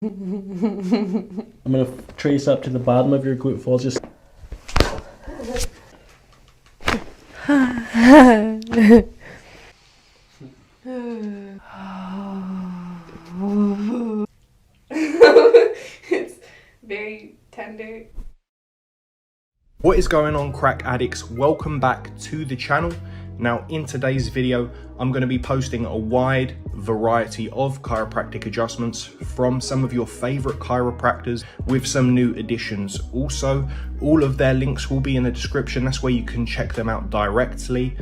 I'm going to trace up to the bottom of your glute folds. Just It's very tender. What is going on, crack addicts? Welcome back to the channel. Now in today's video, I'm going to be posting a wide variety of chiropractic adjustments from some of your favorite chiropractors with some new additions. Also, all of their links will be in the description. That's where you can check them out directly.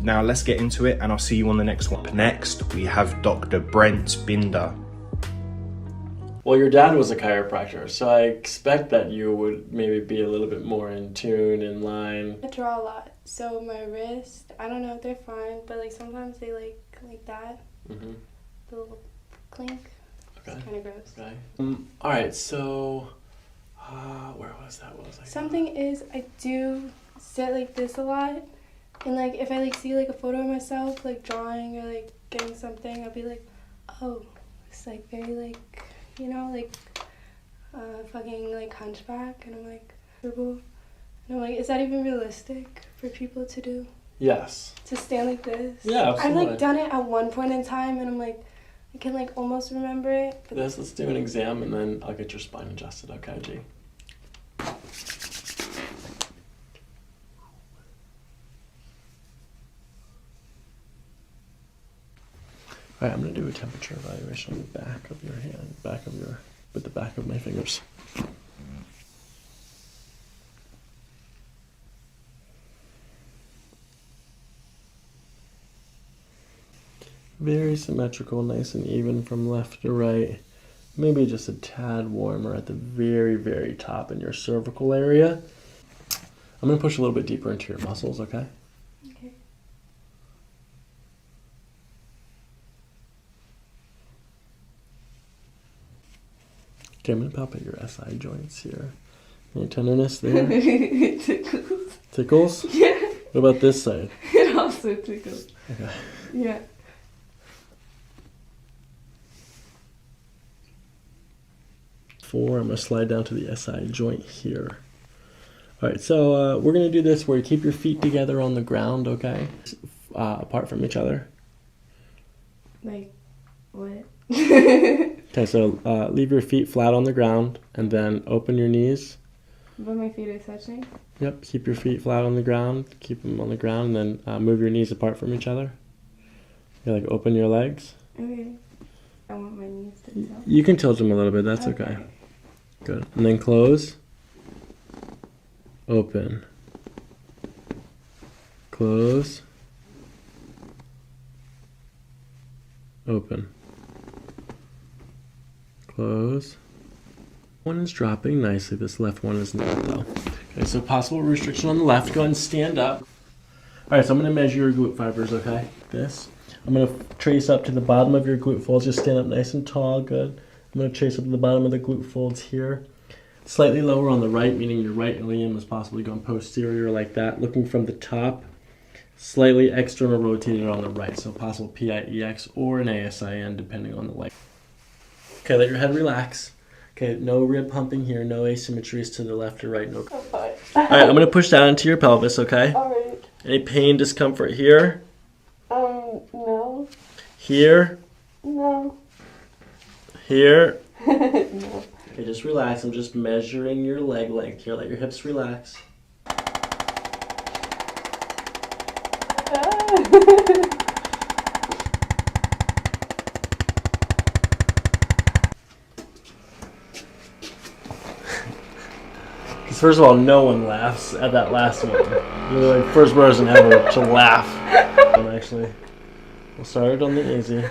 Now let's get into it and I'll see you on the next one. Next, we have Dr. Brent Binder. well, your dad was a chiropractor, so I expect that you would maybe be a little bit more in tune, in line. I draw a lot, so my wrist, I don't know if they're fine, but like sometimes they like that. Mm-hmm. The little clink. Okay. It's kind of gross. Okay. All right. So, where was that? What was I? Something is, I do sit like this a lot, and like if I like see like a photo of myself like drawing or like getting something, I'll be like, oh, it's like very like, you know, like fucking like hunchback, and I'm like, and I'm like, is that even realistic for people to do? Yes. To stand like this? Yeah, absolutely. I've like done it at one point in time, and I'm like, I can like almost remember it. But Let's do an exam, and then I'll get your spine adjusted. Okay, G. All right, I'm gonna do a temperature evaluation on the back of your hand, with the back of my fingers. Very symmetrical, nice and even from left to right. Maybe just a tad warmer at the very, very top in your cervical area. I'm gonna push a little bit deeper into your muscles, okay? okay. Okay, I'm gonna palpate your SI joints here. Any tenderness there? It tickles. Tickles? Yeah. What about this side? It also tickles. Okay. Yeah. I'm gonna slide down to the SI joint here. All right, so we're gonna do this where you keep your feet together on the ground, okay? Apart from each other. Like, what? Okay, so leave your feet flat on the ground and then open your knees. But my feet are touching? Yep, keep your feet flat on the ground, keep them on the ground, and then move your knees apart from each other. You like open your legs. Okay. I want my knees to tilt. You can tilt them a little bit, that's okay. Good. And then close. Open. Close. Open. Close. One is dropping nicely. This left one is not, though. Okay, so possible restriction on the left. Go ahead and stand up. All right, so I'm going to measure your glute fibers, okay? I'm going to trace up to the bottom of your glute folds. Just stand up nice and tall. Good. I'm going to trace up to the bottom of the glute folds here. Slightly lower on the right, meaning your right ilium is possibly going posterior like that. Looking from the top, slightly external rotated on the right. So possible PIEX or an ASIN depending on the length. Okay, let your head relax. Okay, no rib pumping here, no asymmetries to the left or right. No. Oh, fine. All right, I'm going to push down into your pelvis, okay? All right. Any pain, discomfort here? No. Here? No. Here? No. Okay, just relax. I'm just measuring your leg length here. Let your hips relax. First of all, no one laughs at that last one. You're the first person ever to laugh. Actually, we'll start it on the easy.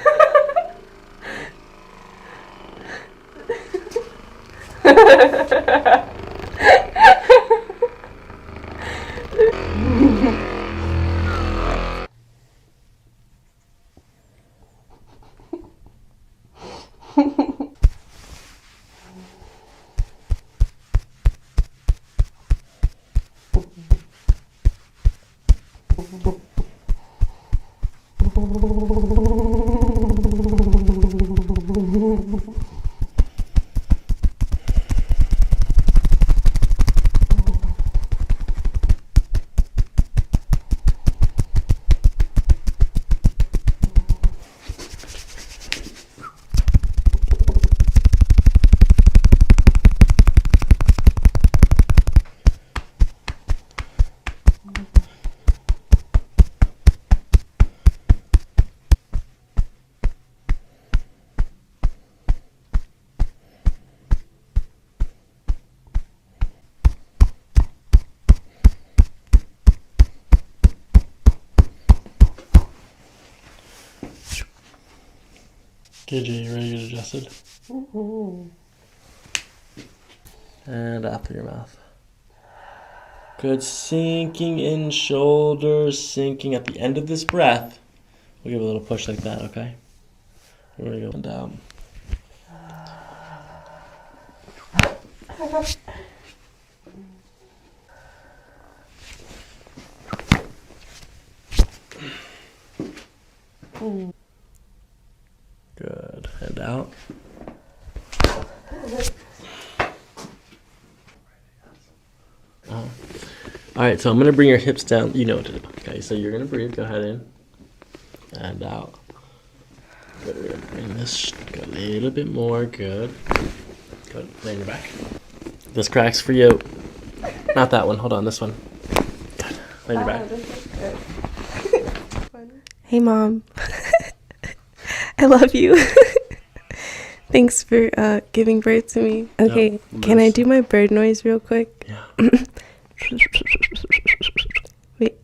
Good, G. You ready to get adjusted? And out through your mouth. Good. Sinking in shoulders, sinking at the end of this breath. We'll give a little push like that, okay? We're going to go down. Good. And out. All right, so I'm gonna bring your hips down. You know what to do. Okay, so you're gonna breathe. Go ahead in and out. Good. We're gonna bring this go a little bit more. Good. Good. Lay on your back. This crack's for you. Not that one. Hold on. This one. Good. Lay on your back. Hey, Mom. I love you. Thanks for giving birth to me. Okay, Yep, can I do my bird noise real quick? Yeah. Wait.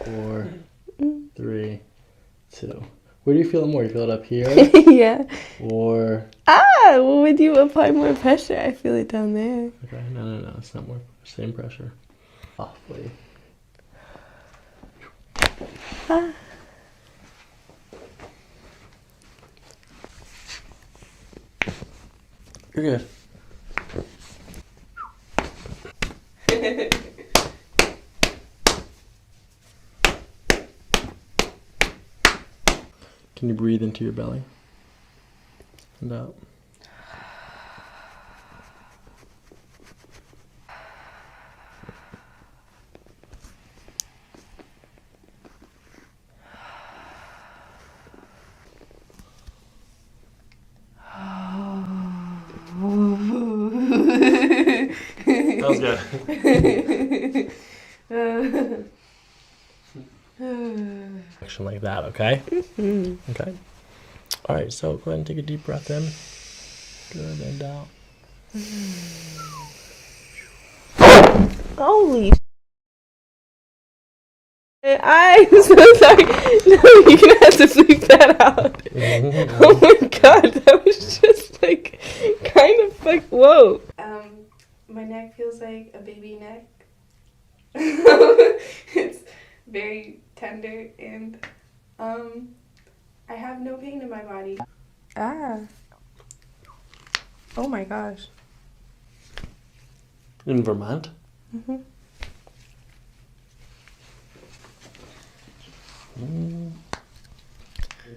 Four, three, two. Where do you feel it more? You feel it up here? Yeah. Or... Well, when you apply more pressure, I feel it down there. Okay, no. It's not more. Same pressure. Awfully. You're good. Can you breathe into your belly? And out. That was good. Action like that, okay? Okay. All right, so go ahead and take a deep breath in. Good, and out. Holy I'm so sorry. No, you're gonna have to bleep that out. Oh my god, that was just like kind of like whoa. My neck feels like a baby neck. It's very tender and I have no pain in my body. Oh my gosh. In Vermont? Mm-hmm.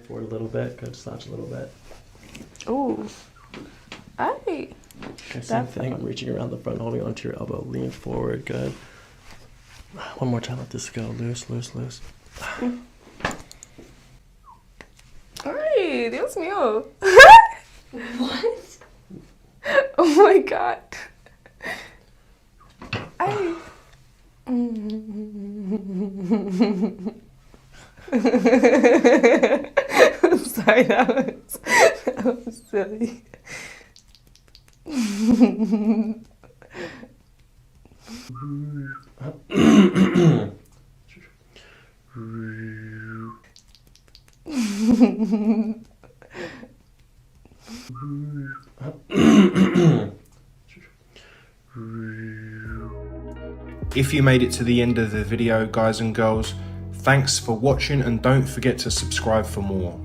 Forward a little bit. Good. Slouch a little bit. Ooh. Aye. Okay, same thing. I'm reaching around the front, holding onto your elbow. Lean forward. Good. One more time. Let this go. Loose, loose, loose. Ay, Dios mío. What? Oh my god. Ay. I'm sorry, that was silly. If you made it to the end of the video, guys and girls, thanks for watching and don't forget to subscribe for more.